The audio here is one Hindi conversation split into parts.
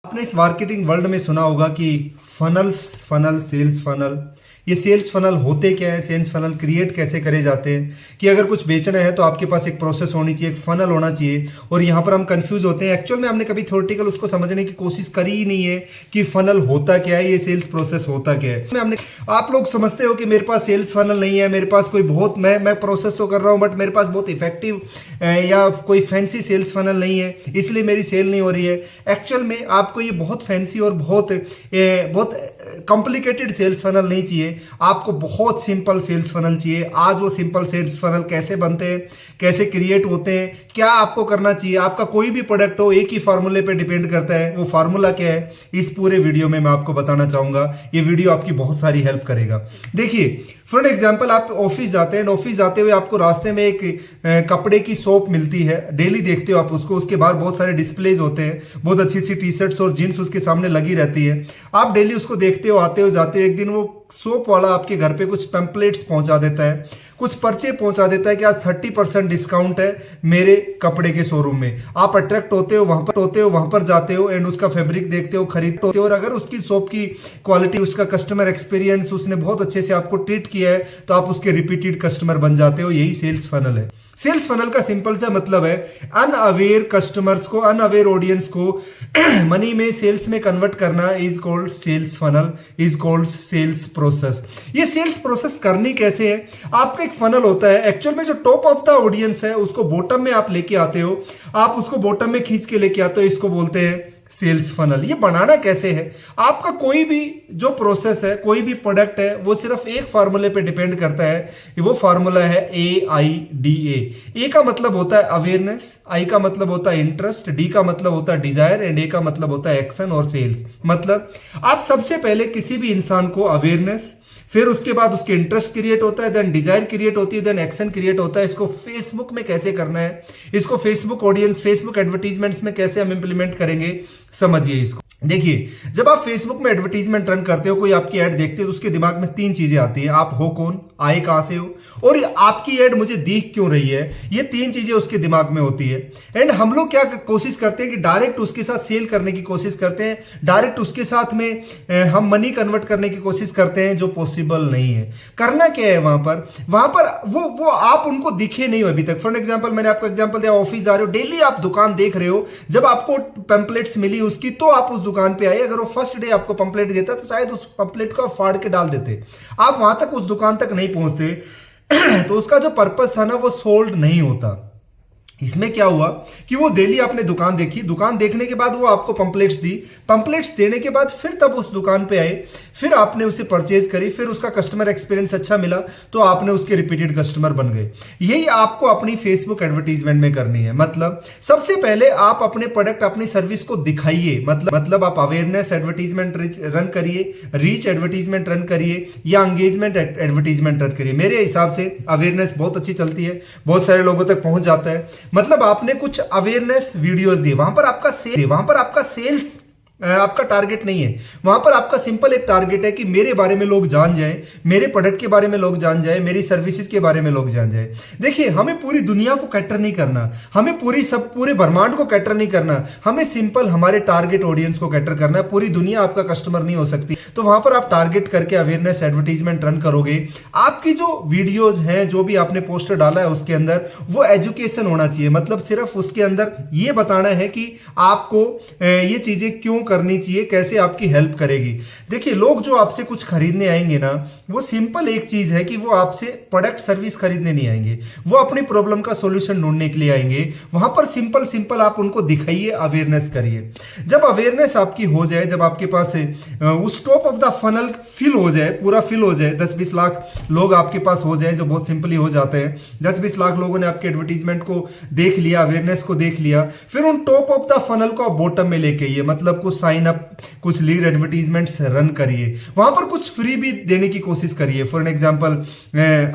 आपने इस मार्केटिंग वर्ल्ड में सुना होगा कि फनल सेल्स फनल। ये सेल्स फनल होते क्या है, सेल्स फनल क्रिएट कैसे करे जाते हैं, कि अगर कुछ बेचना है तो आपके पास एक प्रोसेस होनी चाहिए, एक फनल होना चाहिए। और यहाँ पर हम कंफ्यूज होते हैं। एक्चुअल में हमने कभी थ्योरेटिकल उसको समझने की कोशिश करी ही नहीं है कि फनल होता क्या है, ये सेल्स प्रोसेस होता क्या है। हमने आप लोग समझते हो कि मेरे पास सेल्स फनल नहीं है, मेरे पास कोई बहुत मैं प्रोसेस तो कर रहा हूँ बट मेरे पास बहुत इफेक्टिव या कोई फैंसी सेल्स फनल नहीं है, इसलिए मेरी सेल नहीं हो रही है। एक्चुअल में आपको ये बहुत फैंसी और बहुत कॉम्प्लिकेटेड सेल्स फनल नहीं चाहिए, आपको बहुत सिंपल सेल्स फनल चाहिए। आज वो सिंपल सेल्स फनल कैसे बनते हैं, कैसे क्रिएट होते हैं, क्या आपको करना चाहिए। आपका कोई भी प्रोडक्ट हो एक ही फार्मूले पे डिपेंड करता है, वो फार्मूला क्या है इस पूरे वीडियो में मैं आपको बताना चाहूंगा। ये वीडियो आपकी बहुत सारी हेल्प करेगा। देखिए फॉर एग्जाम्पल, आप ऑफिस जाते हैं, ऑफिस जाते हुए आपको रास्ते में एक कपड़े की शॉप मिलती है, डेली देखते हो आप उसको, उसके बाहर बहुत सारे डिस्प्लेज होते हैं, बहुत अच्छी अच्छी टी शर्ट्स और जीन्स उसके सामने लगी रहती है। आप डेली उसको देखते हो, आते हो जाते हो। एक दिन वो शॉप वाला आपके घर पे कुछ पैम्पलेट्स पहुंचा देता है, कुछ पर्चे पहुंचा देता है कि आज 30% डिस्काउंट है मेरे कपड़े के शोरूम में। आप अट्रैक्ट होते हो, वहां पर जाते हो एंड उसका फैब्रिक देखते हो, खरीदते हो। और अगर उसकी शॉप की क्वालिटी, उसका कस्टमर एक्सपीरियंस, उसने बहुत अच्छे से आपको ट्रीट किया है तो आप उसके रिपीटेड कस्टमर बन जाते हो। यही सेल्स फनल है। सेल्स फनल का सिंपल सा मतलब है अनअवेयर कस्टमर्स को, अनअवेयर ऑडियंस को मनी में, सेल्स में कन्वर्ट करना is called sales funnel, is called sales process. ये सेल्स प्रोसेस करनी कैसे है, आपका एक फनल होता है। एक्चुअल में जो टॉप ऑफ द ऑडियंस है उसको बॉटम में आप लेके आते हो, आप उसको बॉटम में खींच के लेके आते हो, इसको बोलते हैं सेल्स फनल। ये बनाना कैसे है, आपका कोई भी जो प्रोसेस है, कोई भी प्रोडक्ट है, वो सिर्फ एक फार्मूले पे डिपेंड करता है। वो फार्मूला है AIDA। ए का मतलब होता है अवेयरनेस, आई का मतलब होता है इंटरेस्ट, डी का मतलब होता है डिजायर एंड ए का मतलब होता है एक्शन और सेल्स। मतलब आप सबसे पहले किसी भी इंसान को अवेयरनेस, फिर उसके बाद उसके इंटरेस्ट क्रिएट होता है, देन डिजायर क्रिएट होती है, देन एक्शन क्रिएट होता है। इसको फेसबुक में कैसे करना है, इसको फेसबुक ऑडियंस, फेसबुक एडवर्टीजमेंट्स में कैसे हम इंप्लीमेंट करेंगे, समझिए इसको। देखिए जब आप फेसबुक में एडवर्टीजमेंट रन करते हो, कोई आपकी ऐड देखते हो तो उसके दिमाग में 3 चीजें आती हैं। आप हो कौन, आए कहां से हो, और आपकी ऐड मुझे दिख क्यों रही है। ये 3 चीजें उसके दिमाग में होती है। एंड हम लोग क्या कोशिश करते हैं कि डायरेक्ट उसके साथ सेल करने की कोशिश करते हैं, डायरेक्ट उसके साथ में हम मनी कन्वर्ट करने की कोशिश करते हैं, जो पॉसिबल नहीं है। करना क्या है वहां पर वो आप उनको दिखे नहीं हो अभी तक। फॉर एग्जाम्पल, मैंने आपको एग्जाम्पल दिया, ऑफिस जा रहे हो, डेली आप दुकान देख रहे हो, जब आपको पैम्पलेट्स मिली उसकी तो आप उस दुकान पे आए। अगर वो फर्स्ट डे आपको पंपलेट देता तो शायद उस पंपलेट को फाड़ के डाल देते, आप वहां तक, उस दुकान तक नहीं पहुंचते। तो उसका जो पर्पस था ना, वो सोल्ड नहीं होता। इसमें क्या हुआ कि वो डेली आपने दुकान देखी, दुकान देखने के बाद वो आपको पंपलेट्स दी, पंपलेट्स देने के बाद फिर तब उस दुकान पे आए, फिर आपने उसे परचेज करी, फिर उसका कस्टमर एक्सपीरियंस अच्छा मिला तो आपने उसके रिपीटेड कस्टमर बन गए। यही आपको अपनी फेसबुक एडवर्टीजमेंट में करनी है। मतलब सबसे पहले आप अपने प्रोडक्ट, अपनी सर्विस को दिखाइए। मतलब आप अवेयरनेस एडवर्टीजमेंट रन करिए, रीच एडवर्टीजमेंट रन करिए या एंगेजमेंट एडवर्टीजमेंट रन करिए। मेरे हिसाब से अवेयरनेस बहुत अच्छी चलती है, बहुत सारे लोगों तक पहुंच जाता है। मतलब आपने कुछ अवेयरनेस वीडियोस दिए, वहां पर आपका सेल्स आपका टारगेट नहीं है। वहां पर आपका सिंपल एक टारगेट है कि मेरे बारे में लोग जान जाएं, मेरे प्रोडक्ट के बारे में लोग जान जाएं, मेरी सर्विसेज के बारे में लोग जान जाएं। देखिए हमें पूरी दुनिया को कैटर नहीं करना, हमें पूरे ब्रह्मांड को कैटर नहीं करना, हमें सिंपल हमारे टारगेट ऑडियंस को कैटर करना है। पूरी दुनिया आपका कस्टमर नहीं हो सकती, तो वहां पर आप टारगेट करके अवेयरनेस एडवर्टीजमेंट रन करोगे। आपकी जो वीडियोज हैं, जो भी आपने पोस्टर डाला है उसके अंदर, वो एजुकेशन होना चाहिए। मतलब सिर्फ उसके अंदर ये बताना है कि आपको ये चीजें क्यों करनी चाहिए, कैसे आपकी हेल्प करेगी। देखिए लोग जो आपसे कुछ खरीदने आएंगे ना, वो सिंपल एक चीज है कि वो आपसे प्रोडक्ट सर्विस खरीदने नहीं आएंगे, वो अपनी प्रॉब्लम का सॉल्यूशन ढूंढने के लिए आएंगे। वहां पर सिंपल आप उनको दिखाइए, अवेयरनेस करिए। जब अवेयरनेस आपकी हो जाए, जब आपके पास उस top of the funnel fill हो जाए, पूरा फिल हो जाए, 10-20 लाख लोग आपके पास हो जाए, जो बहुत सिंपली हो जाते हैं। 10-20 लाख लोगों ने आपके एडवर्टीजमेंट को देख लिया, अवेयरनेस को देख लिया, फिर उन टॉप ऑफ द फनल को आप बॉटम में लेके आइए। मतलब कुछ साइन अप, कुछ लीड एडवर्टीजमेंट्स रन करिए, वहां पर कुछ फ्री भी देने की कोशिश करिए। फॉर एग्जांपल,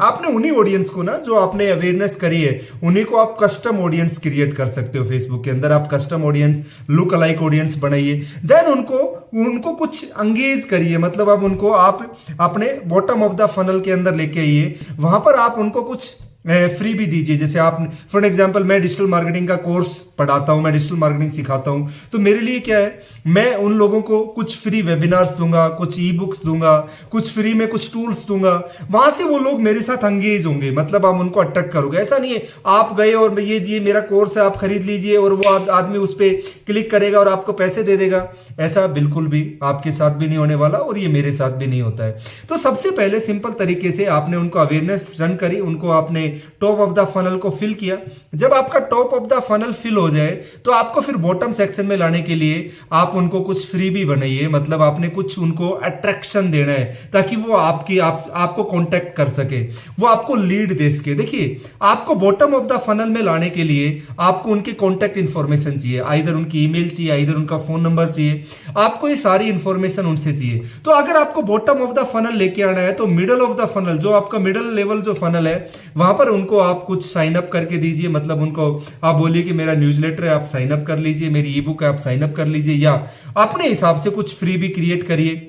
आपने उन्हीं ऑडियंस को ना, जो आपने अवेयरनेस करी है, उन्हीं को आप कस्टम ऑडियंस क्रिएट कर सकते हो। फेसबुक के अंदर आप custom audience, look alike audience बनाइए, देन उनको कुछ अंगेज करिए। मतलब अब उनको आप अपने बॉटम ऑफ द फनल के अंदर लेके आइए, वहां पर आप उनको कुछ फ्री भी दीजिए। जैसे आप फॉर एग्जांपल मैं डिजिटल मार्केटिंग का कोर्स पढ़ाता हूं, मैं डिजिटल मार्केटिंग सिखाता हूं, तो मेरे लिए क्या है, मैं उन लोगों को कुछ फ्री वेबिनार्स दूंगा, कुछ ई बुक्स दूंगा, कुछ फ्री में कुछ टूल्स दूंगा, वहां से वो लोग मेरे साथ एंगेज होंगे, मतलब आप उनको अट्रैक्ट करोगे। ऐसा नहीं है आप गए और ये मेरा कोर्स है आप खरीद लीजिए और वो आदमी उस पर क्लिक करेगा और आपको पैसे दे देगा। ऐसा बिल्कुल भी आपके साथ भी नहीं होने वाला और ये मेरे साथ भी नहीं होता है। तो सबसे पहले सिंपल तरीके से आपने उनको अवेयरनेस रन करी, उनको आपने टॉप ऑफ द फनल को फिल किया। जब आपका top of the funnel fill हो जाए तो आपको फिर बॉटम सेक्शन में लाने के लिए आप उनको कुछ फ्री भी बनाइए, मतलब आपने कुछ उनको अट्रैक्शन देना है ताकि वो आपको कांटेक्ट कर सके, वो आपको लीड दे सके। देखिए आपको बॉटम ऑफ द फनल में लाने के लिए आपको उनकी कांटेक्ट इंफॉर्मेशन चाहिए, आइदर उनकी ईमेल चाहिए, आइदर उनका फोन नंबर चाहिए, आपको ये सारी इंफॉर्मेशन उनसे चाहिए। तो अगर आपको बॉटम ऑफ द फनल लेके आना है तो मिडल ऑफ द फनल, जो आपका मिडल लेवल जो फनल है, वहां पर उनको आप कुछ साइन अप करके दीजिए। मतलब उनको आप बोलिए कि मेरा न्यूज़लेटर है, आप साइन अप कर लीजिए, मेरी ई बुक है, आप साइन अप कर लीजिए, या अपने हिसाब से कुछ फ्री भी क्रिएट करिए।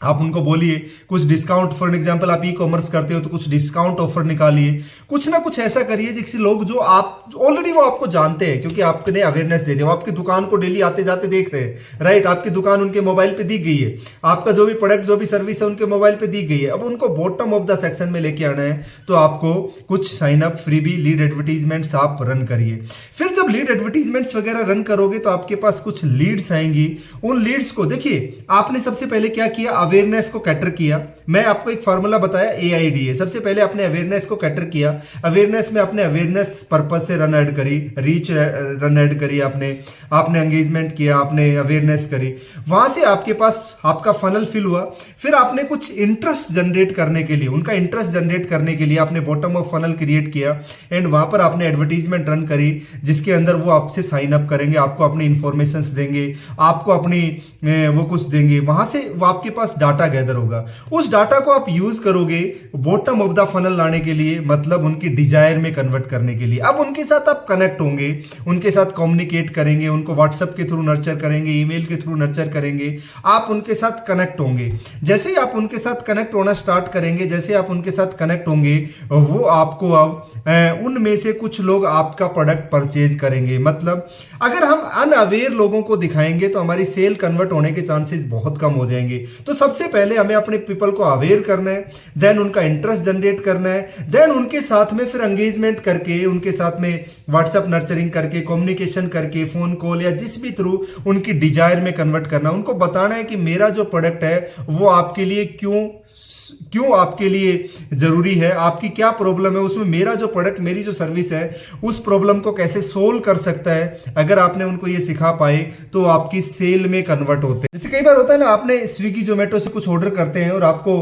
आप उनको बोलिए कुछ डिस्काउंट, फॉर एग्जांपल आप ई कॉमर्स करते हो तो कुछ डिस्काउंट ऑफर निकालिए, कुछ ना कुछ ऐसा करिए जिससे लोग जो आप ऑलरेडी वो आपको जानते हैं क्योंकि आपने अवेयरनेस दे दिया, वो आपकी दुकान को डेली आते जाते देख रहे हैं, राइट। आपकी दुकान उनके मोबाइल पे दी गई है, आपका जो भी प्रोडक्ट जो भी सर्विस है उनके मोबाइल पे दी गई है। अब उनको बॉटम ऑफ द सेक्शन में लेके आना है तो आपको कुछ साइन अप फ्री भी लीड एडवर्टीजमेंट्स आप रन करिए। फिर जब लीड एडवर्टीजमेंट्स वगैरह रन करोगे तो आपके पास कुछ लीड्स आएंगी। उन लीड्स को देखिए आपने सबसे पहले क्या किया, अवेयरनेस को कैटर किया। मैं आपको एक फार्मूला बताया AIDA, सबसे पहले आपने अवेयरनेस को कैटर किया। अवेयरनेस में आपने अवेयरनेस पर्पस से रन ऐड करी, रीच रन ऐड करी, आपने एंगेजमेंट किया, आपने अवेयरनेस करी, वहां से आपके पास आपका फनल फिल हुआ। फिर आपने कुछ इंटरेस्ट जनरेट करने के लिए, उनका इंटरेस्ट जनरेट करने के लिए आपने बॉटम ऑफ फनल क्रिएट किया एंड वहां पर आपने एडवर्टीजमेंट रन करी जिसके अंदर वो आपसे साइन अप करेंगे, आपको अपनी इंफॉर्मेशन देंगे, आपको अपनी वो कुछ देंगे, वहां से वो आपके पास डाटा गैदर होगा। उस डाटा को आप यूज करोगे बॉटम ऑफ द फनल लाने के लिए, मतलब उनकी डिजायर में कन्वर्ट करने के लिए। अब उनके साथ आप कनेक्ट होंगे, उनके साथ कम्युनिकेट करेंगे, उनको व्हाट्सएप के थ्रू नर्चर करेंगे, ईमेल के थ्रू नर्चर करेंगे, आप उनके साथ कनेक्ट होंगे। जैसे ही आप उनके साथ कनेक्ट होना स्टार्ट करेंगे, जैसे आप उनके साथ कनेक्ट होंगे, वो आपको अब उनमें से कुछ लोग आपका प्रोडक्ट परचेज करेंगे। मतलब अगर हम अनअवेयर लोगों को दिखाएंगे तो हमारी सेल कन्वर्ट होने के चांसेस बहुत कम हो जाएंगे। तो सबसे पहले हमें अपने पीपल को अवेयर करना है, देन उनका इंटरेस्ट जनरेट करना है, देन उनके साथ में फिर एंगेजमेंट करके, उनके साथ में व्हाट्सएप नर्चरिंग करके, कम्युनिकेशन करके, फोन कॉल या जिस भी थ्रू उनकी डिजायर में कन्वर्ट करना। उनको बताना है कि मेरा जो प्रोडक्ट है वो आपके लिए क्यों आपके लिए जरूरी है, आपकी क्या प्रॉब्लम है, उसमें मेरा जो प्रोडक्ट, मेरी जो सर्विस है उस प्रॉब्लम को कैसे सोल्व कर सकता है। अगर आपने उनको ये सिखा पाए तो आपकी सेल में कन्वर्ट होते हैं। जैसे कई बार होता है ना, आपने स्विगी जोमेटो से कुछ ऑर्डर करते हैं और आपको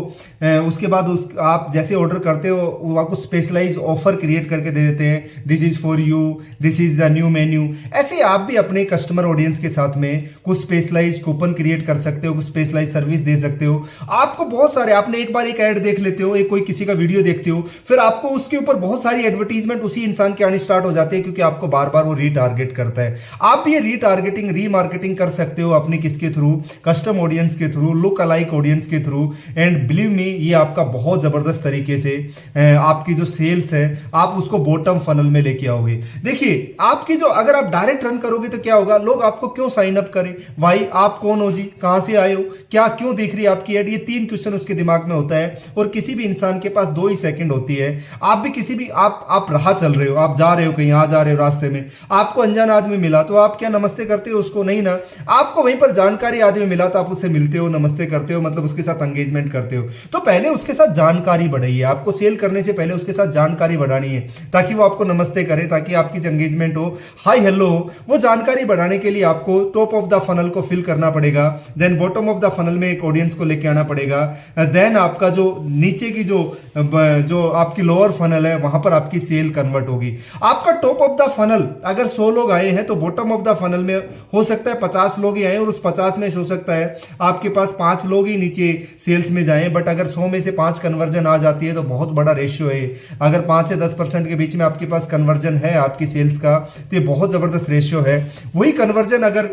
उसके बाद आप जैसे ऑर्डर करते हो वो आपको स्पेशलाइज ऑफर क्रिएट करके दे देते हैं, this is for you, this is the new menu. ऐसे आप भी अपने कस्टमर ऑडियंस के साथ में कुछ स्पेशलाइज कूपन क्रिएट कर सकते हो, कुछ स्पेशलाइज सर्विस दे सकते हो। आपको बहुत सारे, आपने एक बार एक ऐड देख लेते हो, एक कोई किसी का वीडियो देखते हो, फिर आपको उसके ऊपर बहुत सारी एडवर्टीजमेंट उसी इंसान के आने स्टार्ट हो जाते हैं क्योंकि आपको बार बार वो रीटारगेट करता है। आप ये रीटारगेटिंग, रीमार्केटिंग कर सकते हो अपने किसके थ्रू, कस्टम ऑडियंस के थ्रू, लुक अलाइक ऑडियंस के थ्रू। एंड बिलीव मी, ये आपका बहुत जबरदस्त तरीके से आपकी जो सेल्स है आप उसको बॉटम फनल में लेके आओगे। देखिए आपकी जो, अगर आप डायरेक्ट रन करोगे तो क्या होगा, लोग आपको क्यों साइन अप करें, भाई आप कौन हो जी, कहां से आए हो, क्या क्यों देख रही है आपकी एड, ये 3 क्वेश्चन उसके दिमाग में होता है। और किसी भी इंसान के पास 2 ही सेकंड होती है। आप भी किसी भी, आप राह चल रहे हो, आप जा रहे हो कहीं, आ जा रहे हो, रास्ते में आपको अनजान आदमी मिला तो आप क्या नमस्ते करते हो उसको, नहीं ना। आपको वहीं पर जानकारी आदमी मिला तो आप उससे मिलते हो, नमस्ते करते हो, मतलब उसके साथ एंगेजमेंट करते हो। तो पहले उसके साथ जानकारी बढ़ाइए, आपको सेल करने से पहले उसके साथ जानकारी बढ़ानी है ताकि वो आपको नमस्ते करे, ताकि आपकी एंगेजमेंट हो, हाई हेलो हो। वो जानकारी बढ़ाने के लिए आपको टॉप ऑफ द फनल को फिल करना पड़ेगा, then bottom of the funnel में एक ऑडियंस को लेके आना पड़ेगा, देन आपका जो नीचे की जो आपकी लोअर फनल है वहां पर आपकी सेल कन्वर्ट होगी। आपका टॉप ऑफ द फनल अगर 100 लोग आए हैं तो बॉटम ऑफ द फनल में हो सकता है 50 लोग ही आए और उस 50 में से हो सकता है आपके पास 5 लोग लोग ही नीचे सेल्स में जाएं, बट अगर 100 में से 5 कन्वर्जन आ जाती है तो बहुत बड़ा रेशियो है। अगर 5 से 10% के बीच में आपके पास कन्वर्जन है आपकी सेल्स का, तो ये बहुत जबरदस्त रेशियो है। वही कन्वर्जन अगर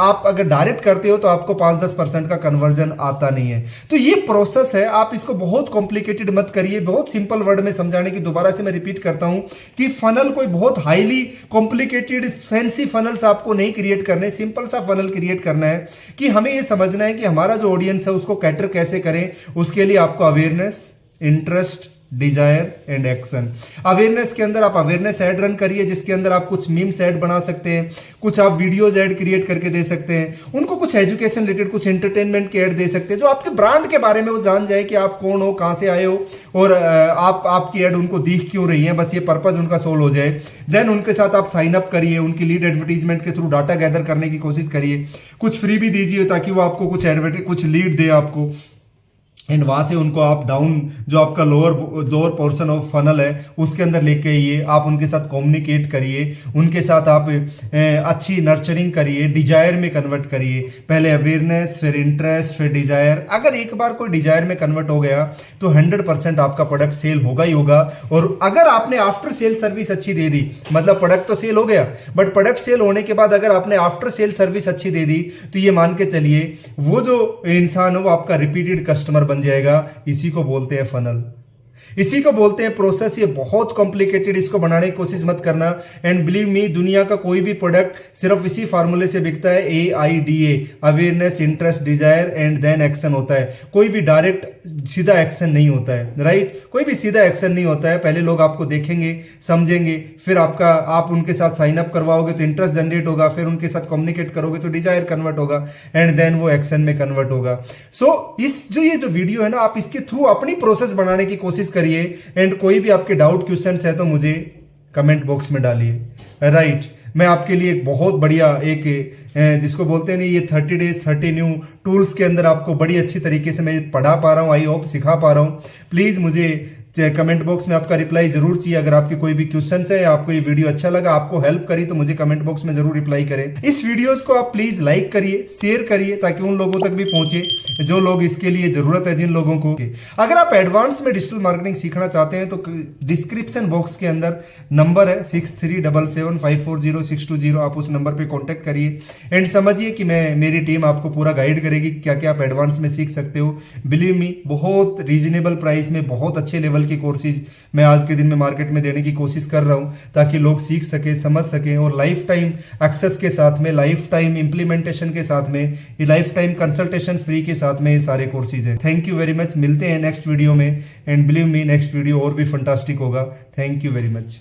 आप अगर डायरेक्ट करते हो तो आपको 5-10% का कन्वर्जन आता नहीं है। तो ये प्रोसेस है, आप इसको बहुत कॉम्प्लिकेटेड मत करिए। बहुत सिंपल वर्ड में समझाने की दोबारा से मैं रिपीट करता हूं कि फनल कोई बहुत हाईली कॉम्प्लिकेटेड फैंसी फनल्स आपको नहीं क्रिएट करने, सिंपल सा फनल क्रिएट करना है कि हमें ये समझना है कि हमारा जो ऑडियंस है उसको कैटर कैसे करें। उसके लिए आपको awareness, interest, desire and action. Awareness के अंदर आप अवेयरनेस ऐड रन करिए, जिसके अंदर आप कुछ मीम्स ऐड बना सकते हैं, कुछ आप वीडियोज ऐड क्रिएट करके दे सकते हैं, उनको कुछ एजुकेशन रिलेटेड, कुछ एंटरटेनमेंट के ऐड दे सकते हैं, जो आपके ब्रांड के बारे में वो जान जाए कि आप कौन हो, कहां से आए हो, और आपकी ऐड उनको दिख क्यों रही है, बस ये पर्पज उनका सोल्व हो जाए। देन उनके साथ आप साइन अप करिए, उनकी लीड एडवर्टीजमेंट के थ्रू डाटा गैदर करने की कोशिश करिए, कुछ फ्री भी दीजिए ताकि वो आपको कुछ लीड दे आपको, एंड वहां से उनको आप डाउन जो आपका लोअर पोर्शन ऑफ फनल है उसके अंदर लेके आइए। आप उनके साथ कम्युनिकेट करिए, उनके साथ आप अच्छी नर्चरिंग करिए, डिजायर में कन्वर्ट करिए। पहले अवेयरनेस, फिर इंटरेस्ट, फिर डिजायर। अगर एक बार कोई डिजायर में कन्वर्ट हो गया तो 100% आपका प्रोडक्ट सेल होगा ही होगा। और अगर आपने आफ्टर सेल सर्विस अच्छी दे दी, मतलब प्रोडक्ट तो सेल हो गया, बट प्रोडक्ट सेल होने के बाद अगर आपने आफ्टर सेल सर्विस अच्छी दे दी तो ये मान के चलिए वो जो इंसान है वो आपका रिपीटेड कस्टमर बन जाएगा। इसी को बोलते हैं फनल, इसी को बोलते हैं प्रोसेस। ये बहुत कॉम्प्लिकेटेड, इसको बनाने की कोशिश मत करना। एंड बिलीव मी, दुनिया का कोई भी प्रोडक्ट सिर्फ इसी फार्मूले से बिकता है, AIDA, awareness, interest, desire and then action होता है। कोई भी डायरेक्ट सीधा एक्शन नहीं होता है, राइट? कोई भी सीधा एक्शन नहीं होता है। पहले लोग आपको देखेंगे, समझेंगे, फिर आप उनके साथ साइन अप करवाओगे तो इंटरेस्ट जनरेट होगा, फिर उनके साथ कम्युनिकेट करोगे तो डिजायर कन्वर्ट होगा, एंड देन वो एक्शन में कन्वर्ट होगा। सो ये जो वीडियो है ना, आप इसके थ्रू अपनी प्रोसेस बनाने की कोशिश करिए। एंड कोई भी आपके डाउट क्वेश्चंस है तो मुझे कमेंट बॉक्स में डालिए, राइट? मैं आपके लिए एक बहुत बढ़िया जिसको बोलते हैं नहीं, ये 30 डेज 30 न्यू टूल्स के अंदर आपको बड़ी अच्छी तरीके से मैं पढ़ा पा रहा हूँ, आई होप सिखा पा रहा हूँ। प्लीज मुझे कमेंट बॉक्स में आपका रिप्लाई जरूर चाहिए। अगर आपके कोई भी क्वेश्चंस है, आपको ये वीडियो अच्छा लगा, आपको हेल्प करी, तो मुझे कमेंट बॉक्स में जरूर रिप्लाई करें। इस वीडियोस को आप प्लीज लाइक करिए, शेयर करिए, ताकि उन लोगों तक भी पहुंचे जो लोग इसके लिए जरूरत है, जिन लोगों को। अगर आप एडवांस में डिजिटल मार्केटिंग सीखना चाहते हैं तो डिस्क्रिप्शन बॉक्स के अंदर नंबर है 6377540620, आप उस नंबर पर कॉन्टेक्ट करिए एंड समझिए कि मेरी टीम आपको पूरा गाइड करेगी क्या क्या आप एडवांस में सीख सकते हो। बिलीव मी, बहुत रीजनेबल प्राइस में बहुत अच्छे लेवल की कोर्सेज मैं आज के दिन में मार्केट में देने की कोशिश कर रहा हूं, ताकि लोग सीख सके, समझ सके, और लाइफ टाइम एक्सेस के साथ में, लाइफ टाइम इंप्लीमेंटेशन के साथ में, ये लाइफ टाइम कंसल्टेशन फ्री के साथ में ये सारे कोर्सेज हैं। Thank you very much. मिलते हैं नेक्स्ट वीडियो में, and believe me next video और भी फंटास्टिक होगा। Thank you very much.